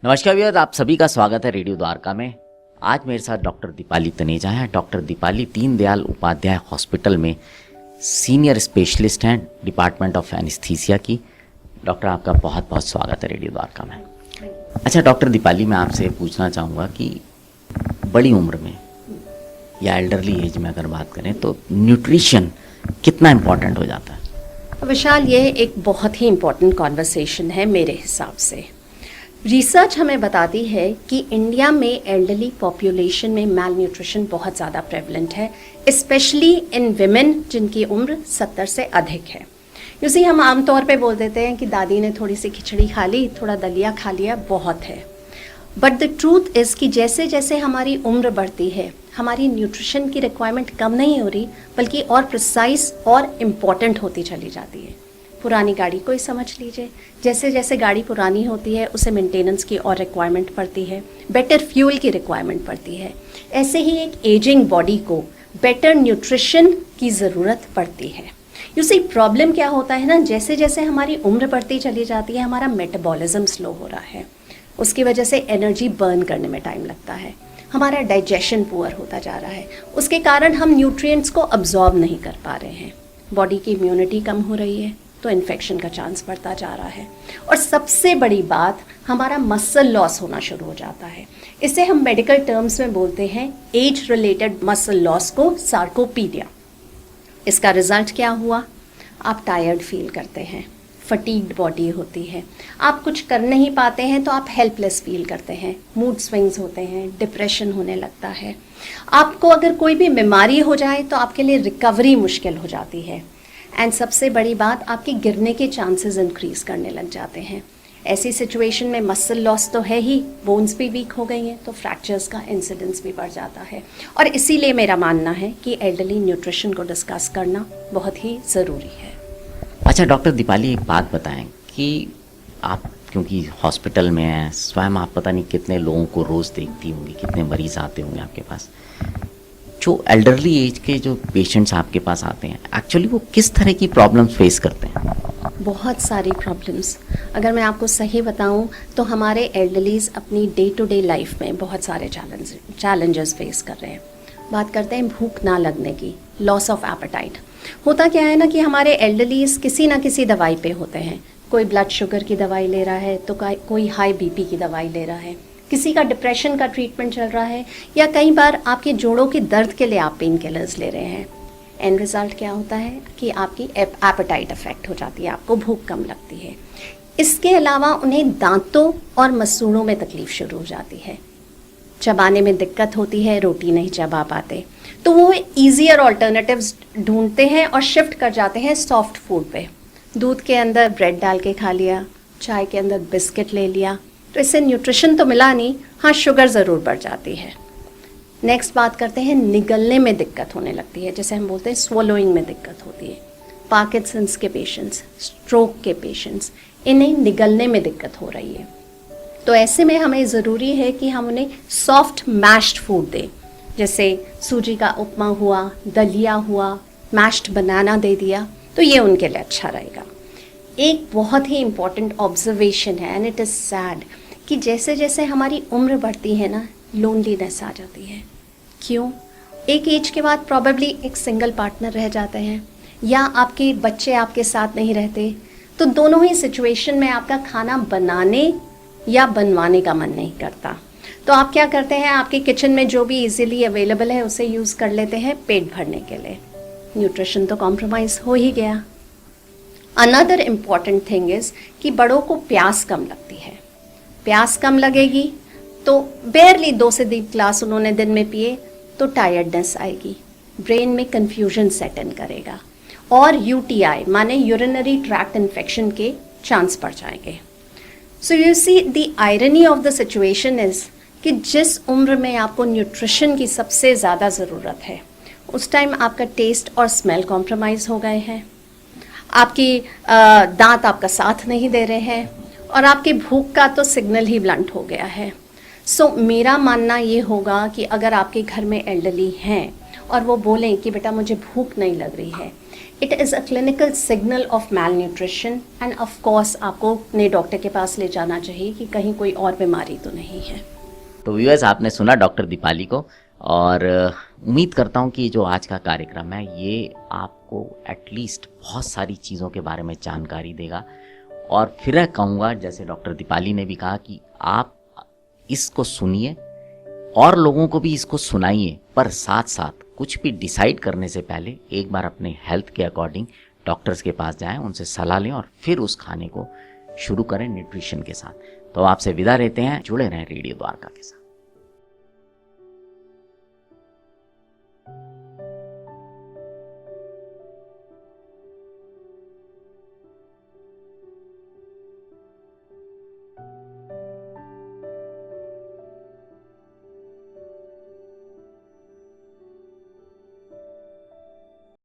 नमस्कार व्यूअर्स, आप सभी का स्वागत है रेडियो द्वारका में। आज मेरे साथ डॉक्टर दीपाली तनेजा हैं। डॉक्टर दीपाली दीनदयाल उपाध्याय हॉस्पिटल में सीनियर स्पेशलिस्ट हैं डिपार्टमेंट ऑफ एनेस्थीसिया की। डॉक्टर, आपका बहुत बहुत स्वागत है रेडियो द्वारका में। अच्छा डॉक्टर दीपाली, मैं आपसे पूछना चाहूँगा कि बड़ी उम्र में या एल्डरली एज में अगर बात करें तो न्यूट्रिशन कितना इम्पोर्टेंट हो जाता है? विशाल, ये एक बहुत ही इम्पोर्टेंट कॉन्वर्सेशन है मेरे हिसाब से। रिसर्च हमें बताती है कि इंडिया में एल्डरली पॉपुलेशन में मैल न्यूट्रिशन बहुत ज़्यादा प्रेवलेंट है, स्पेशली इन विमेन जिनकी उम्र 70 से अधिक है। यूसी हम आमतौर पे बोल देते हैं कि दादी ने थोड़ी सी खिचड़ी खा ली, थोड़ा दलिया खा लिया, बहुत है। बट द ट्रूथ इज़ कि जैसे जैसे हमारी उम्र बढ़ती है, हमारी न्यूट्रिशन की रिक्वायरमेंट कम नहीं हो रही, बल्कि और प्रिसाइज और इम्पॉर्टेंट होती चली जाती है। पुरानी गाड़ी को ही समझ लीजिए, जैसे जैसे गाड़ी पुरानी होती है उसे मेंटेनेंस की और रिक्वायरमेंट पड़ती है, बेटर फ्यूल की रिक्वायरमेंट पड़ती है। ऐसे ही एक एजिंग बॉडी को बेटर न्यूट्रिशन की ज़रूरत पड़ती है। यूसी प्रॉब्लम क्या होता है ना, जैसे जैसे हमारी उम्र बढ़ती चली जाती है, हमारा मेटाबॉलिज्म स्लो हो रहा है, उसकी वजह से एनर्जी बर्न करने में टाइम लगता है, हमारा डाइजेशन पुअर होता जा रहा है, उसके कारण हम न्यूट्रिएंट्स को अब्जॉर्ब नहीं कर पा रहे हैं, बॉडी की इम्यूनिटी कम हो रही है, तो इन्फेक्शन का चांस बढ़ता जा रहा है। और सबसे बड़ी बात, हमारा मसल लॉस होना शुरू हो जाता है। इसे हम मेडिकल टर्म्स में बोलते हैं एज रिलेटेड मसल लॉस को सार्कोपीडिया। इसका रिजल्ट क्या हुआ? आप टायर्ड फील करते हैं, फटीग्ड बॉडी होती है, आप कुछ कर नहीं पाते हैं तो आप हेल्पलेस फील करते हैं, मूड स्विंग्स होते हैं, डिप्रेशन होने लगता है। आपको अगर कोई भी बीमारी हो जाए तो आपके लिए रिकवरी मुश्किल हो जाती है। एंड सबसे बड़ी बात, आपके गिरने के चांसेस इंक्रीज करने लग जाते हैं। ऐसी सिचुएशन में मसल लॉस तो है ही, बोन्स भी वीक हो गई हैं, तो फ्रैक्चर्स का इंसिडेंस भी बढ़ जाता है। और इसीलिए मेरा मानना है कि एल्डरली न्यूट्रिशन को डिस्कस करना बहुत ही ज़रूरी है। अच्छा डॉक्टर दीपाली, एक बात बताएं कि आप क्योंकि हॉस्पिटल में हैं, स्वयं आप पता नहीं कितने लोगों को रोज़ देखती होंगी, कितने मरीज़ आते होंगे आपके पास। जो एल्डरली एज के जो पेशेंट्स आपके पास आते हैं, एक्चुअली वो किस तरह की प्रॉब्लम्स फेस करते हैं? बहुत सारी प्रॉब्लम्स। अगर मैं आपको सही बताऊं तो हमारे एल्डरलीज अपनी डे टू डे लाइफ में बहुत सारे चैलेंजेस फेस कर रहे हैं। बात करते हैं भूख ना लगने की, लॉस ऑफ एपेटाइट। होता क्या है ना कि हमारे एल्डरलीज किसी ना किसी दवाई पे होते हैं। कोई ब्लड शुगर की दवाई ले रहा है तो कोई हाई बीपी की दवाई ले रहा है, किसी का डिप्रेशन का ट्रीटमेंट चल रहा है, या कई बार आपके जोड़ों के दर्द के लिए आप पेन किलर्स ले रहे हैं। एंड रिजल्ट क्या होता है कि आपकी एपेटाइट अफेक्ट हो जाती है, आपको भूख कम लगती है। इसके अलावा उन्हें दांतों और मसूड़ों में तकलीफ शुरू हो जाती है, चबाने में दिक्कत होती है, रोटी नहीं चबा पाते, तो वो ईजियर ऑल्टरनेटिव्स ढूंढते हैं और शिफ्ट कर जाते हैं सॉफ्ट फूड पे। दूध के अंदर ब्रेड डाल के खा लिया, चाय के अंदर बिस्किट ले लिया, तो इससे न्यूट्रिशन तो मिला नहीं, हाँ शुगर ज़रूर बढ़ जाती है। नेक्स्ट बात करते हैं, निगलने में दिक्कत होने लगती है, जैसे हम बोलते हैं स्वोलोइंग में दिक्कत होती है। पार्किंसंस के पेशेंट्स, स्ट्रोक के पेशेंट्स, इन्हें निगलने में दिक्कत हो रही है। तो ऐसे में हमें ज़रूरी है कि हम उन्हें सॉफ्ट मैश्ड फूड दें, जैसे सूजी का उपमा हुआ, दलिया हुआ, मैश्ड बनाना दे दिया, तो ये उनके लिए अच्छा रहेगा। एक बहुत ही इम्पॉर्टेंट ऑब्जर्वेशन है, एंड इट इज़ सैड, कि जैसे जैसे हमारी उम्र बढ़ती है ना, लोनलीनेस आ जाती है। क्यों? एक एज के बाद प्रॉबेबली एक सिंगल पार्टनर रह जाते हैं, या आपके बच्चे आपके साथ नहीं रहते, तो दोनों ही सिचुएशन में आपका खाना बनाने या बनवाने का मन नहीं करता। तो आप क्या करते हैं, आपके किचन में जो भी इजीली अवेलेबल है उसे यूज़ कर लेते हैं पेट भरने के लिए। न्यूट्रिशन तो कॉम्प्रोमाइज़ हो ही गया। अनदर इम्पॉर्टेंट थिंग इज़ कि बड़ों को प्यास कम लगती है। प्यास कम लगेगी तो बेयरली 2 से 3 ग्लास उन्होंने दिन में पिए तो टायर्डनेस आएगी, ब्रेन में कन्फ्यूजन सेट इन करेगा, और यूटीआई माने यूरिनरी ट्रैक्ट इन्फेक्शन के चांस बढ़ जाएंगे। So you see the irony of the situation is कि जिस उम्र में आपको न्यूट्रिशन की सबसे ज़्यादा ज़रूरत है, उस टाइम आपका टेस्ट और स्मेल कॉम्प्रोमाइज़ हो गए हैं, आपकी दांत आपका साथ नहीं दे रहे हैं, और आपकी भूख का तो सिग्नल ही ब्लंट हो गया है। सो मेरा मानना ये होगा कि अगर आपके घर में एल्डरली हैं और वो बोलें कि बेटा मुझे भूख नहीं लग रही है, it is a clinical signal of malnutrition and of course आपको अपने डॉक्टर के पास ले जाना चाहिए कि कहीं कोई और बीमारी तो नहीं है। तो व्यूअर्स, आपने सुना डॉक्टर दीपाली को, और उम्मीद करता हूँ कि जो आज का कार्यक्रम है ये आपको एटलीस्ट बहुत सारी चीज़ों के बारे में जानकारी देगा। और फिर कहूँगा, जैसे डॉक्टर दीपाली ने भी कहा, कि आप इसको सुनिए और लोगों को भी इसको सुनाइए, पर साथ साथ कुछ भी डिसाइड करने से पहले एक बार अपने हेल्थ के अकॉर्डिंग डॉक्टर्स के पास जाएं, उनसे सलाह लें और फिर उस खाने को शुरू करें न्यूट्रिशन के साथ। तो आपसे विदा रहते हैं, जुड़े रहें रेडियो द्वारका के साथ।